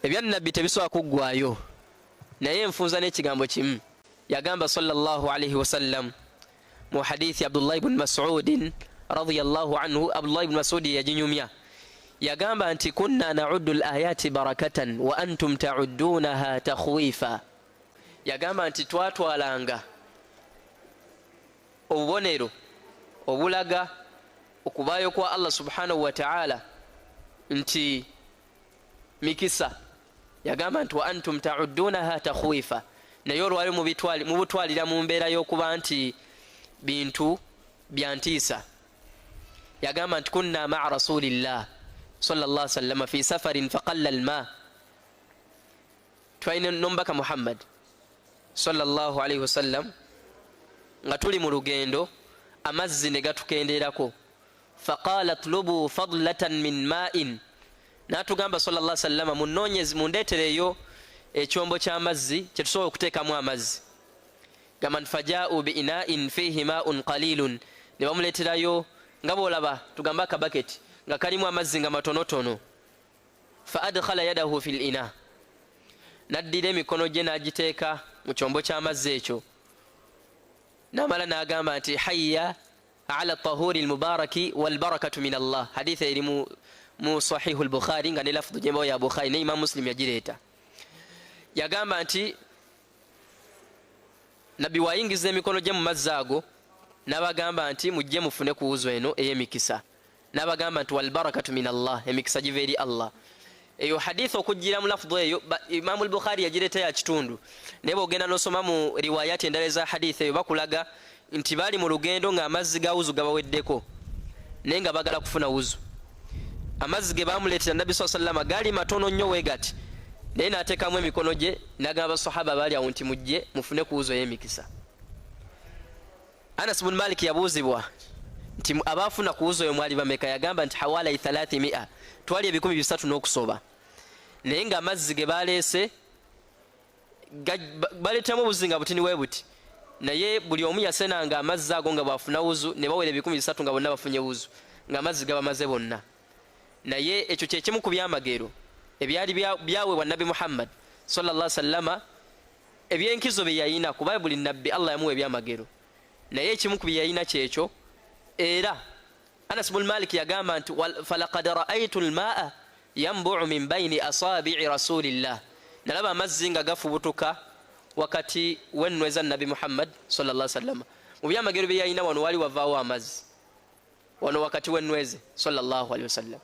ebya nabbi tebisobola kuggwaayo naye nfunza n'ekigambo kimu yagamba sallallahu alayhi wasallam mu hadithi Abdullah ibn Mas'ud radiyallahu anhu. Abdullah ibn Mas'ud yajinyumya yagamba nti kunna na'uddu al-ayati barakatan wa antum ta'uddunaha takhwifa. Yagamba nti twatwalanga obubonero obulaga okubaayo kwa Allah subhanahu wa ta'ala nti mikisa. Yagamba nti wa antum ta'uddunaha takhwifa, naye olwali mubutwalira mu mbeera y'okuba nti bintu byantiisa. Yagamba nti kunna ma'a rasulillah sallallahu alaihi wasallam fi safarin faqalla alma, twalina nomubaka Muhammad sallallahu alaihi wasallam nga tuli mu lugendo amazzi ne gatukenderako. Faqala tlubu fadlatan min ma'in, natugamba sallallahu alaihi wasallam munonyezi mundetereyo ekyombo ky'amazzi kyetusobola okuteekamu amazzi. Gamba faja'u bi ina'in fihi ma'un qalilun, ne bamuleeterayo nga boolaba tugamba akabaketi nga kalimu amazzi nga matonotono. Fa adkhala yadahu fil ina, naddira emikono gye n'agiteeka mu kyombo ky'amazzi ekyo. Namala n'agamba nti hayya ala tahuri almubaraki walbarakatu min Allah. Hadithi eri mu sahihu al-Bukhari nga ne lafdhu jembo ya Bukhari ne Imam Muslim yagireeta. Yagamba nti nabbi wayingiza emikono gye mu mazzi ago n'abagamba nti mujje mufune ku wuzu eno ey'emikisa. N'abagamba nti walbarakatu min Allah, emikisa giva eri Allah. Eyo hadithi okujjira mu lafdhu eyo Imam al-Bukhari yagireeta ya kitundu, naye bw'ogenda n'osoma mu riwayati endala za hadithi eyo bakulaga nti baali mu lugendo ng'amazzi ga wuzu gabaweddeko naye nga bagala kufuna wuzu. Amazzi ge bamuleetera nabbi sallallahu alayhi wasallam gaali matono nnyo weegati, naye n'ateekamu emikono gye n'agamba sahaba baali awo nti mujje mufune ku wuzu ey'emikisa. Anas ibn Malik yabuuzibwa nti abaafuna ku wuzu eyo mwali bameka? Yagamba nti hawala 300, twali 300 n'okusoba. Naye nga amazzi ge baleese baleetamu obuzinga butini bwe buti, naye buli omu yasenanga amazzi ago nga bwafuna wuzu ne bawera 300 nga bonna bafunye wuzu, nga amazzi gabamaze bonna. Naye ekyo kye kimu ku byamagero ebyali byaweebwa Nabi Muhammad sallallahu alaihi wasallam, ebyenkizo bye yayina kuba buli nabbi Allah yamuwa ebyamagero, naye ekimu ku bye yayina kyekyo. Era Anas ibn Malik yagamba nti falaqad ra'aytu al-ma'a yanbu'u min bayni asabi'i rasulillah, nalaba amazzi nga gafubutuka wakati w'ennweza Nabi Muhammad sallallahu alaihi wasallam. Mu byamagero bye yayina wano wali wavaawo amazzi wano wakati w'ennweze sallallahu alaihi wasallam.